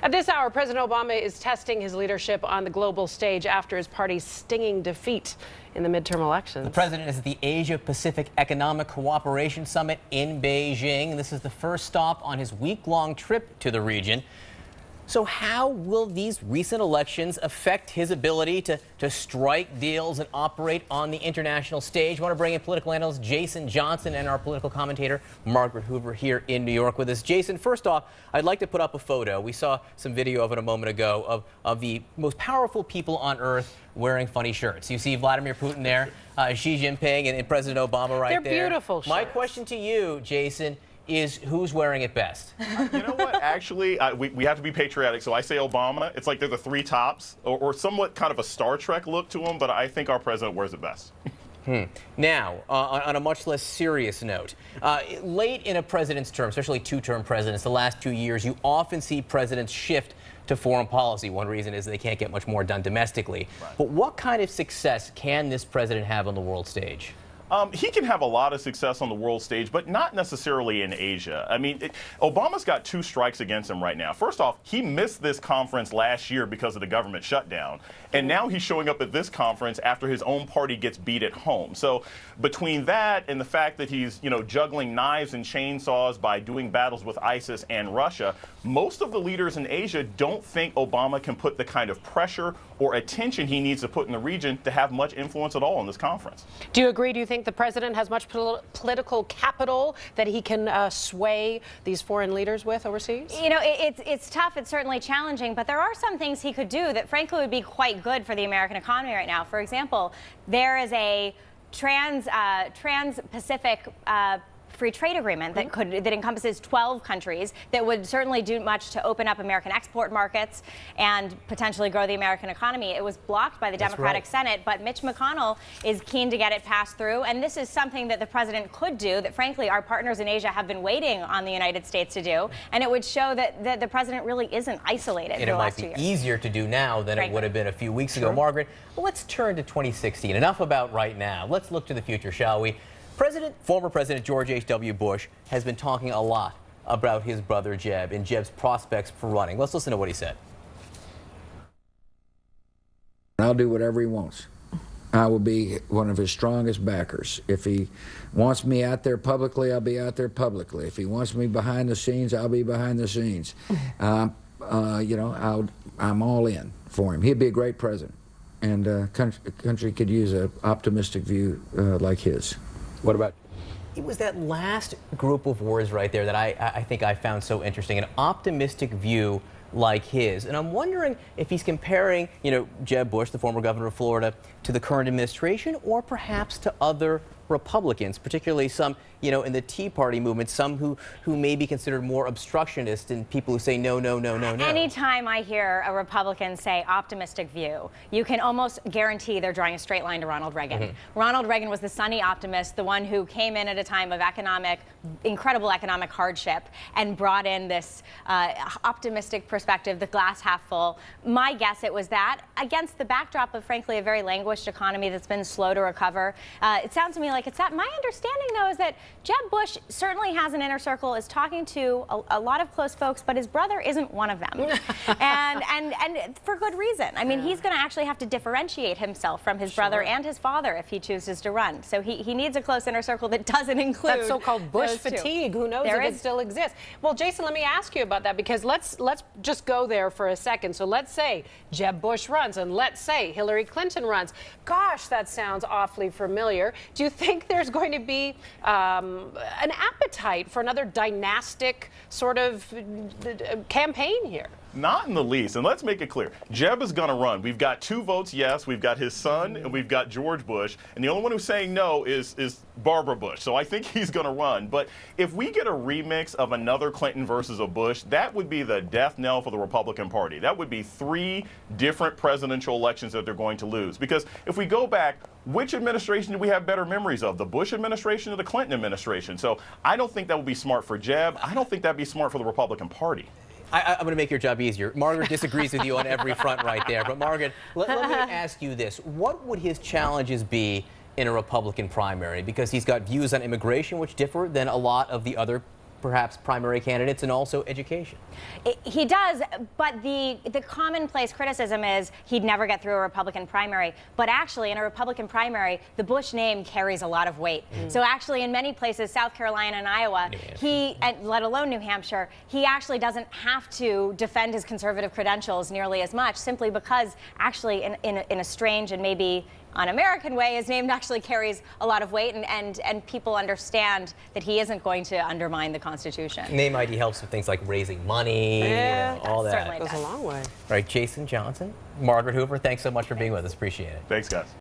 At this hour, President Obama is testing his leadership on the global stage after his party's stinging defeat in the midterm elections. The president is at the Asia-Pacific Economic Cooperation Summit in Beijing. This is the first stop on his week-long trip to the region. So how will these recent elections affect his ability to strike deals and operate on the international stage? I want to bring in political analyst Jason Johnson and our political commentator Margaret Hoover here in New York with us. Jason, first off, I'd like to put up a photo. We saw some video of it a moment ago of the most powerful people on earth wearing funny shirts. You see Vladimir Putin there, Xi Jinping, and President Obama right there. They're beautiful shirts. My question to you, Jason, is who's wearing it best? You know what? Actually, we have to be patriotic, so I say Obama. It's like they're the three tops, or somewhat kind of a Star Trek look to them, but I think our president wears it best. Now, on a much less serious note, late in a president's term, especially two-term presidents, the last 2 years, you often see presidents shift to foreign policy. One reason is they can't get much more done domestically. Right. But what kind of success can this president have on the world stage? He can have a lot of success on the world stage, but not necessarily in Asia. I mean, Obama's got two strikes against him right now. First off, he missed this conference last year because of the government shutdown. And now he's showing up at this conference after his own party gets beat at home. So between that and the fact that he's, juggling knives and chainsaws by doing battles with ISIS and Russia, most of the leaders in Asia don't think Obama can put the kind of pressure or attention he needs to put in the region to have much influence at all in this conference. Do you agree? Do you think the president has much political capital that he can sway these foreign leaders with overseas? It's tough. It's certainly challenging, but there are some things he could do that, frankly, would be quite good for the American economy right now. For example, there is a trans-Pacific free trade agreement that encompasses 12 countries that would certainly do much to open up American export markets and potentially grow the American economy. It was blocked by the Democratic Senate, but Mitch McConnell is keen to get it passed through. And this is something that the president could do that, frankly, our partners in Asia have been waiting on the United States to do. And it would show that the president really isn't isolated for the last 2 years. It might be easier to do now than it would have been a few weeks ago. Margaret, let's turn to 2016. Enough about right now. Let's look to the future, shall we? Former President George H.W. Bush has been talking a lot about his brother Jeb and Jeb's prospects for running. Let's listen to what he said. I'll do whatever he wants. I will be one of his strongest backers. If he wants me out there publicly, I'll be out there publicly. If he wants me behind the scenes, I'll be behind the scenes. I'm all in for him. He'd be a great president, and the country could use an optimistic view like his. What about? It was that last group of words right there that I think I found so interesting, an optimistic view like his. And I'm wondering if he's comparing, Jeb Bush, the former governor of Florida, to the current administration, or perhaps to other Republicans, particularly some, in the Tea Party movement, some who may be considered more obstructionist and people who say no, no, no, no, no. Anytime I hear a Republican say optimistic view, you can almost guarantee they're drawing a straight line to Ronald Reagan. Ronald Reagan was the sunny optimist, the one who came in at a time of incredible economic hardship and brought in this optimistic perspective, the glass half full. My guess it was that, against the backdrop of, frankly, a very languished economy that's been slow to recover. It sounds to me like it's that. My understanding, though, is that Jeb Bush certainly has an inner circle, is talking to a lot of close folks, but his brother isn't one of them. and for good reason. I mean, he's going to actually have to differentiate himself from his brother and his father if he chooses to run. So he needs a close inner circle that doesn't include that so-called Bush fatigue. Who knows if it still exists? Well, Jason, let me ask you about that, because let's just go there for a second. So let's say Jeb Bush runs, and let's say Hillary Clinton runs. Gosh, that sounds awfully familiar. Do you think there's going to be an appetite for another dynastic sort of campaign here? Not in the least. And let's make it clear. Jeb is going to run. We've got 2 votes yes. We've got his son, and we've got George Bush. And the only one who's saying no is Barbara Bush. So I think he's going to run. But if we get a remix of another Clinton versus a Bush, that would be the death knell for the Republican Party. That would be 3 different presidential elections that they're going to lose. Because if we go back, which administration do we have better memories of, the Bush administration or the Clinton administration? So I don't think that would be smart for Jeb. I don't think that would be smart for the Republican Party. I'm going to make your job easier. Margaret disagrees with you on every front right there. But Margaret, let me ask you this. What would his challenges be in a Republican primary? Because he's got views on immigration which differ than a lot of the other perhaps primary candidates and also education. He does, but the commonplace criticism is he'd never get through a Republican primary. But actually, in a Republican primary, the Bush name carries a lot of weight. So actually, in many places, South Carolina and Iowa, let alone New Hampshire, he actually doesn't have to defend his conservative credentials nearly as much, simply because actually, in a strange and maybe un-American way, his name actually carries a lot of weight, and people understand that he isn't going to undermine the Constitution. Name ID helps with things like raising money, all that. Certainly Goes does. a long way. All right, Jason Johnson, Margaret Hoover, thanks so much for being with us. Appreciate it. Thanks, guys.